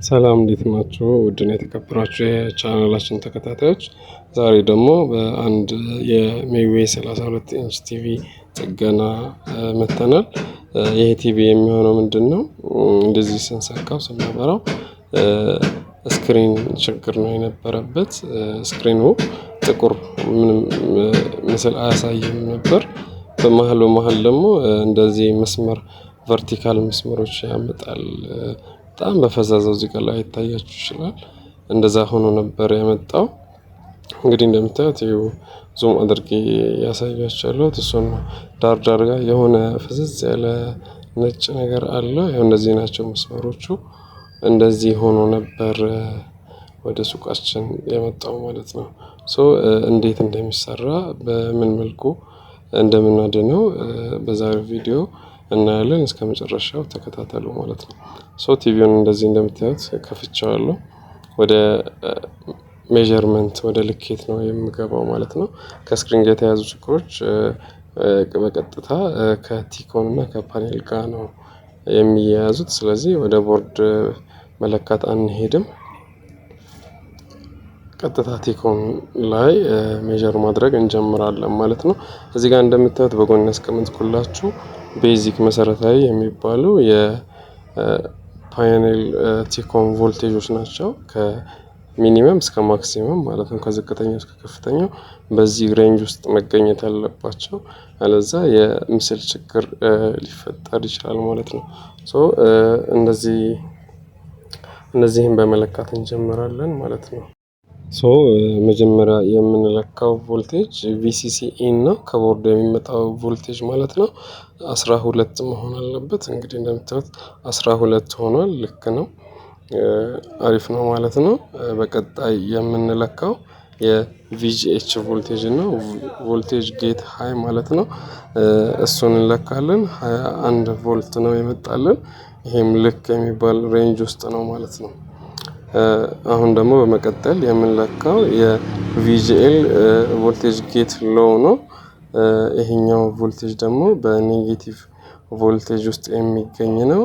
ሰላም እንዴት ናችሁ? ውድና የተከበራችሁ የቻናላችን ተከታታዮች፣ ዛሬ ደግሞ በአንድ የሜዌይ 32 ኢንች ቲቪ ጥገና መተናል። ይሄ ቲቪ የሚሆነው ምንድነው? እንደዚህ ስንሰካው ስናበራው ስክሪን ችግር ነው የነበረበት። ስክሪኑ ጥቁር ምንም ምስል አያሳይም ነበር። በመሃል ደግሞ እንደዚህ መስመር ቨርቲካል መስመሮች ያመጣል። በጣም በፈዛዛው እዚህ ጋር ላይ ይታያችሁ ይችላል። እንደዛ ሆኖ ነበር የመጣው። እንግዲህ እንደምታዩት ዙም አድርጌ ያሳያችኋለሁ። እሱን ዳር ጋር የሆነ ፍዝዝ ያለ ነጭ ነገር አለ። ያው እነዚህ ናቸው መስመሮቹ። እንደዚህ ሆኖ ነበር ወደ ሱቃችን የመጣው ማለት ነው። እንዴት እንደሚሰራ በምን መልኩ እንደምናድነው በዛሬው ቪዲዮ እናያለን። እስከ መጨረሻው ተከታተሉ ማለት ነው። ቲቪውን እንደዚህ እንደምታዩት ከፍቼዋለሁ። ወደ ሜዠርመንት ወደ ልኬት ነው የምገባው ማለት ነው። ከስክሪን ጋር የተያዙ ችግሮች በቀጥታ ከቲኮን እና ከፓኔል ጋር ነው የሚያያዙት። ስለዚህ ወደ ቦርድ መለካት አንሄድም። ቀጥታ ቲኮን ላይ ሜዠር ማድረግ እንጀምራለን ማለት ነው። እዚህ ጋር እንደምታዩት በጎን ያስቀመጥኩላችሁ ቤዚክ መሰረታዊ የሚባሉ የፓኔል ቲኮን ቮልቴጆች ናቸው። ከሚኒመም እስከ ማክሲመም ማለት ነው። ከዝቅተኛው እስከ ከፍተኛው በዚህ ሬንጅ ውስጥ መገኘት አለባቸው። አለዛ የምስል ችግር ሊፈጠር ይችላል ማለት ነው። እነዚህን በመለካት እንጀምራለን ማለት ነው። መጀመሪያ የምንለካው ቮልቴጅ ቪሲሲኢ ነው። ከቦርድ የሚመጣው ቮልቴጅ ማለት ነው 12 መሆን አለበት። እንግዲህ እንደምታዩት 12 ሆኗል። ልክ ነው፣ አሪፍ ነው ማለት ነው። በቀጣይ የምንለካው የቪጂኤች ቮልቴጅ ነው። ቮልቴጅ ጌት ሃይ ማለት ነው። እሱን እንለካለን። 21 ቮልት ነው የመጣልን። ይሄም ልክ የሚባል ሬንጅ ውስጥ ነው ማለት ነው። አሁን ደግሞ በመቀጠል የምንለካው የቪጂኤል ቮልቴጅ ጌት ሎው ነው። ይሄኛው ቮልቴጅ ደግሞ በኔጌቲቭ ቮልቴጅ ውስጥ የሚገኝ ነው።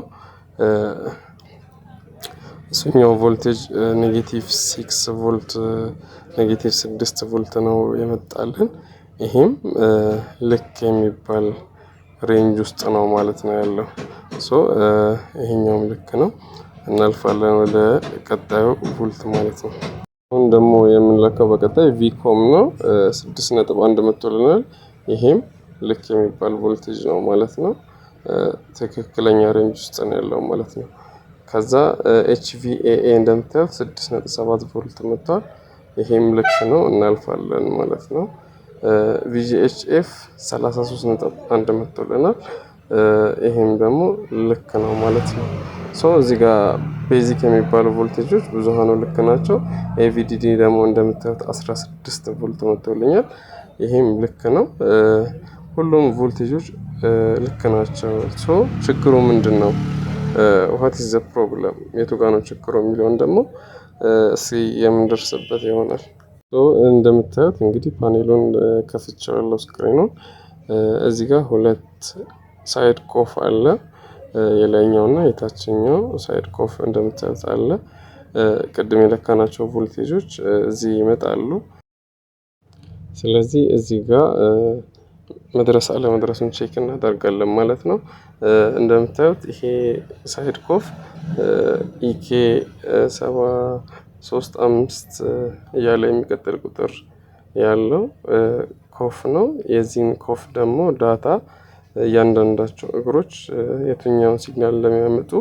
እሱኛው ቮልቴጅ ኔጌቲቭ 6 ቮልት ኔጌቲቭ 6 ቮልት ነው የመጣልን። ይሄም ልክ የሚባል ሬንጅ ውስጥ ነው ማለት ነው ያለው። ይሄኛውም ልክ ነው። እናልፋለን ወደ ቀጣዩ ቮልት ማለት ነው። አሁን ደግሞ የምንለካው በቀጣይ ቪኮም ነው። 6.1 መጥቶልናል። ይሄም ልክ የሚባል ቮልቴጅ ነው ማለት ነው። ትክክለኛ ሬንጅ ውስጥ ነው ያለው ማለት ነው። ከዛ ኤችቪኤኤ እንደምታዩት 6.7 ቮልት መጥቷል። ይሄም ልክ ነው። እናልፋለን ማለት ነው። ቪጂኤችኤፍ 33.1 መጥቶልናል። ይሄም ደግሞ ልክ ነው ማለት ነው። እዚህ ጋር ቤዚክ የሚባሉ ቮልቴጆች ብዙሃኑ ልክ ናቸው። ኤቪዲዲ ደግሞ እንደምታዩት 16 ቮልት መጥቶልኛል። ይሄም ልክ ነው። ሁሉም ቮልቴጆች ልክ ናቸው። ችግሩ ምንድነው? ዋት ኢዝ ዘ ፕሮብለም? የቱ ጋር ነው ችግሩ የሚለውን ደግሞ እስኪ የምንደርስበት ይሆናል። እንደምታዩት እንግዲህ ፓኔሉን ከፍቼዋለሁ ስክሪኑን። እዚህ ጋር ሁለት ሳይድ ኮፍ አለ። የላይኛው እና የታችኛው ሳይድ ኮፍ እንደምታዩት አለ። ቅድም የለካናቸው ቮልቴጆች እዚህ ይመጣሉ። ስለዚህ እዚህ ጋር መድረስ አለመድረሱን ቼክ እናደርጋለን ማለት ነው። እንደምታዩት ይሄ ሳይድ ኮፍ ኢኬ 735 እያለ የሚቀጥል ቁጥር ያለው ኮፍ ነው። የዚህን ኮፍ ደግሞ ዳታ እያንዳንዳቸው እግሮች የትኛውን ሲግናል እንደሚያመጡ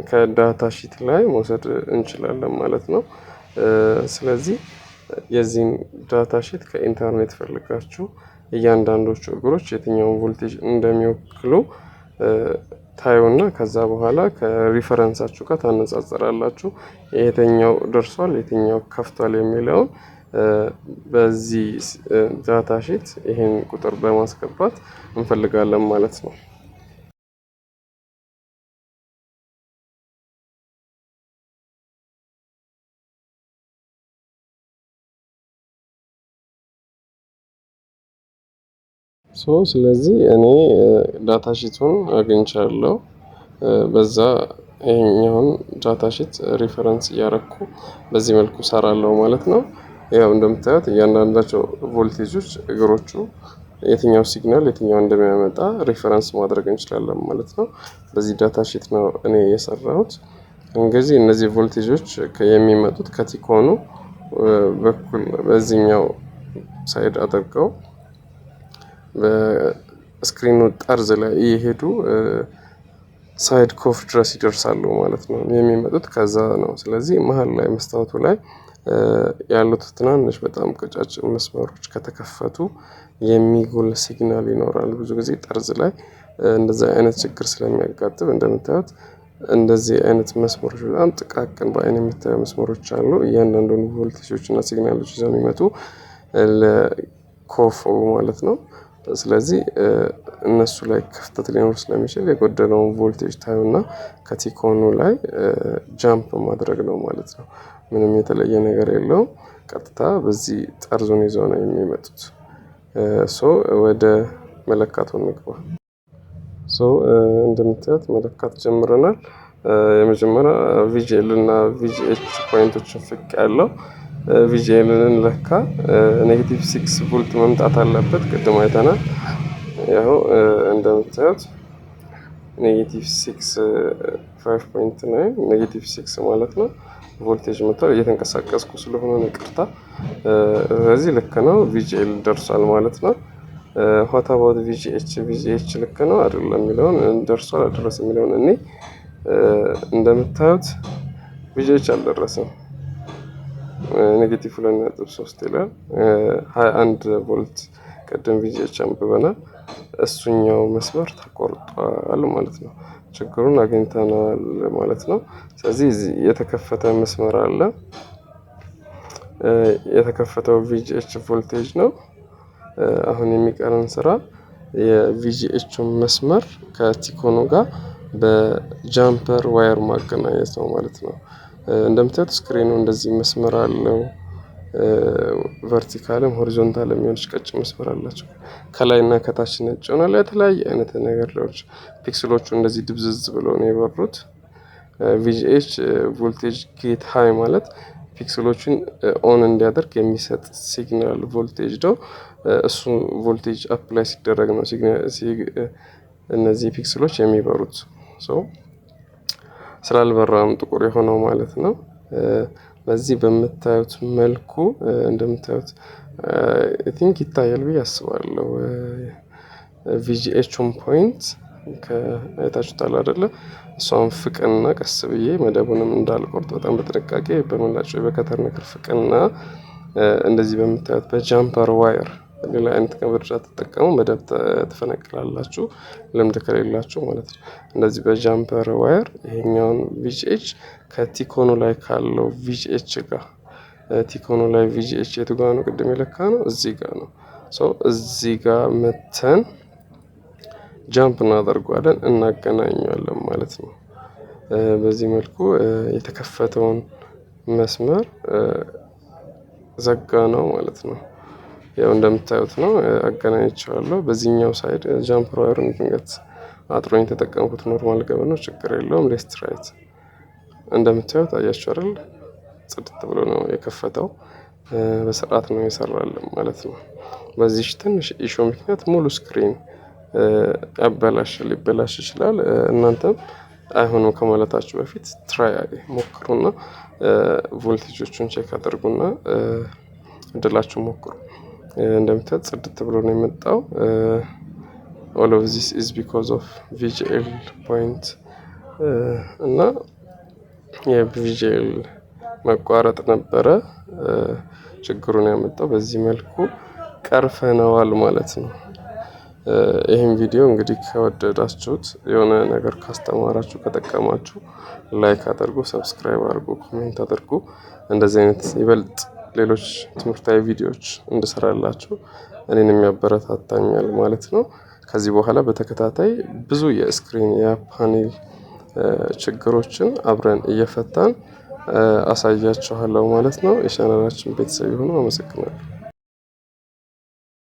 ከዳታ ሺት ላይ መውሰድ እንችላለን ማለት ነው። ስለዚህ የዚህን ዳታ ሺት ከኢንተርኔት ፈልጋችሁ እያንዳንዶቹ እግሮች የትኛውን ቮልቴጅ እንደሚወክሉ ታዩና ከዛ በኋላ ከሪፈረንሳችሁ ጋር ታነጻጽራላችሁ። የትኛው ደርሷል፣ የትኛው ከፍቷል የሚለውን በዚህ ዳታ ሺት ይሄን ቁጥር በማስገባት እንፈልጋለን ማለት ነው። ስለዚህ እኔ ዳታ ሺቱን አግኝቻለሁ። በዛ ይሄኛውን ዳታ ሺት ሪፈረንስ እያረኩ በዚህ መልኩ ሰራለሁ ማለት ነው። ያው እንደምታዩት እያንዳንዳቸው ቮልቴጆች እግሮቹ የትኛው ሲግናል የትኛው እንደሚያመጣ ሪፈረንስ ማድረግ እንችላለን ማለት ነው። በዚህ ዳታ ሺት ነው እኔ የሰራሁት። እንግዲህ እነዚህ ቮልቴጆች የሚመጡት ከቲኮኑ በኩል በዚህኛው ሳይድ አድርገው በስክሪኑ ጠርዝ ላይ እየሄዱ ሳይድ ኮፍ ድረስ ይደርሳሉ ማለት ነው። የሚመጡት ከዛ ነው። ስለዚህ መሀል ላይ መስታወቱ ላይ ያሉት ትናንሽ በጣም ቀጫጭን መስመሮች ከተከፈቱ የሚጎል ሲግናል ይኖራል። ብዙ ጊዜ ጠርዝ ላይ እንደዚህ አይነት ችግር ስለሚያጋጥም እንደምታዩት እንደዚህ አይነት መስመሮች በጣም ጥቃቅን በአይን የሚታዩ መስመሮች አሉ። እያንዳንዱን ቮልቴጆች እና ሲግናሎች ይዘው የሚመጡ ለኮፉ ማለት ነው። ስለዚህ እነሱ ላይ ክፍተት ሊኖር ስለሚችል የጎደለውን ቮልቴጅ ታዩና ከቲኮኑ ላይ ጃምፕ ማድረግ ነው ማለት ነው። ምንም የተለየ ነገር የለውም። ቀጥታ በዚህ ጠርዙን ይዘው ነው የሚመጡት። ወደ መለካቱ እንግባ። እንደምታዩት መለካት ጀምረናል። የመጀመሪያ ቪጂኤል እና ቪጂኤች ፖይንቶችን ፍቅ ያለው ቪጂኤልን ለካ ኔጌቲቭ 6 ቮልት መምጣት አለበት። ቅድም አይተናል። ያው እንደምታዩት ኔጌቲቭ 6 5.9 ኔጌቲቭ 6 ማለት ነው ቮልቴጅ መጥቷል። እየተንቀሳቀስኩ ስለሆነ ይቅርታ። ስለዚህ ልክ ነው፣ ቪጂኤል ደርሷል ማለት ነው። ሆታ አባውት ቪጂኤች ልክ ነው አይደለም የሚለውን ደርሷል አልደረሰም የሚለውን እኔ እንደምታዩት ቪጂኤች አልደረሰም። ኔጌቲቭ 2.3 ይላል። 21 ቮልት ቅድም ቪጂኤች አንብበናል። እሱኛው መስመር ተቆርጧል ማለት ነው። ችግሩን አግኝተናል ማለት ነው። ስለዚህ የተከፈተ መስመር አለ። የተከፈተው ቪጂኤች ቮልቴጅ ነው። አሁን የሚቀረን ስራ የቪጂኤቹን መስመር ከቲኮኑ ጋር በጃምፐር ዋየር ማገናኘት ነው ማለት ነው። እንደምታዩት ስክሪኑ እንደዚህ መስመር አለው። ቨርቲካልም ሆሪዞንታልም የሆነች ቀጭን መስመር አላቸው። ከላይና ከታች ነጭ ይሆናል። የተለያየ አይነት ነገሮች ፒክስሎቹ እንደዚህ ድብዝዝ ብለው ነው የበሩት። ቪጂኤች ቮልቴጅ ጌት ሃይ ማለት ፒክስሎችን ኦን እንዲያደርግ የሚሰጥ ሲግናል ቮልቴጅ ነው። እሱን ቮልቴጅ አፕ ላይ ሲደረግ ነው እነዚህ ፒክስሎች የሚበሩት። ስላልበራም ጥቁር የሆነው ማለት ነው። በዚህ በምታዩት መልኩ እንደምታዩት አይ ቲንክ ይታያል ብዬ አስባለሁ። ቪጂኤቹን ፖይንት ከአይታችሁታል አይደለ? እሷን ፍቅና ቀስ ብዬ መደቡንም እንዳልቆርጥ በጣም በጥንቃቄ በመላጭ በከተር ነገር ፍቅና እንደዚህ በምታዩት በጃምፐር ዋየር ሌላ አይነት ከብርጫ ተጠቀሙ መደብ ትፈነቅላላችሁ፣ ልምድ ከሌላችሁ ማለት ነው። እንደዚህ በጃምፐር ዋየር ይሄኛውን ቪጂኤች ከቲኮኑ ላይ ካለው ቪጂኤች ጋር ቲኮኑ ላይ ቪጂኤች የቱ ጋር ነው? ቅድም የለካ ነው እዚህ ጋር ነው። እዚህ ጋር መተን ጃምፕ እናደርገዋለን፣ እናገናኘዋለን ማለት ነው። በዚህ መልኩ የተከፈተውን መስመር ዘጋ ነው ማለት ነው። ያው እንደምታዩት ነው አገናኝቼዋለሁ። በዚህኛው ሳይድ ጃምፐር ዋየሩን ድንገት አጥሮኝ የተጠቀምኩት ኖርማል ገበር ነው፣ ችግር የለውም። ሌፍት ራይት እንደምታዩት አያችሁ አይደል? ጽድት ብሎ ነው የከፈተው። በስርዓት ነው የሰራልን ማለት ነው። በዚህ ትንሽ ኢሹ ምክንያት ሙሉ ስክሪን ሊበላሽ ይችላል። እናንተም አይሆንም ከማለታችሁ በፊት ትራይ ሞክሩና ቮልቴጆቹን ቼክ አድርጉና እድላችሁ ሞክሩ። እንደምታዩት ጽድት ብሎ ነው የመጣው። all of this is because of VGL point እና የቪጂኤል መቋረጥ ነበረ ችግሩን ያመጣው። በዚህ መልኩ ቀርፈነዋል ማለት ነው። ይህን ቪዲዮ እንግዲህ ከወደዳችሁት የሆነ ነገር ካስተማራችሁ ከጠቀማችሁ ላይክ አድርጉ፣ ሰብስክራይብ አድርጉ፣ ኮሜንት አድርጉ። እንደዚህ አይነት ይበልጥ ሌሎች ትምህርታዊ ቪዲዮዎች እንድሰራላችሁ እኔንም ያበረታታኛል ማለት ነው። ከዚህ በኋላ በተከታታይ ብዙ የስክሪን የፓኔል ችግሮችን አብረን እየፈታን አሳያችኋለሁ ማለት ነው። የቻናላችን ቤተሰብ ይሁኑ። አመሰግናለሁ።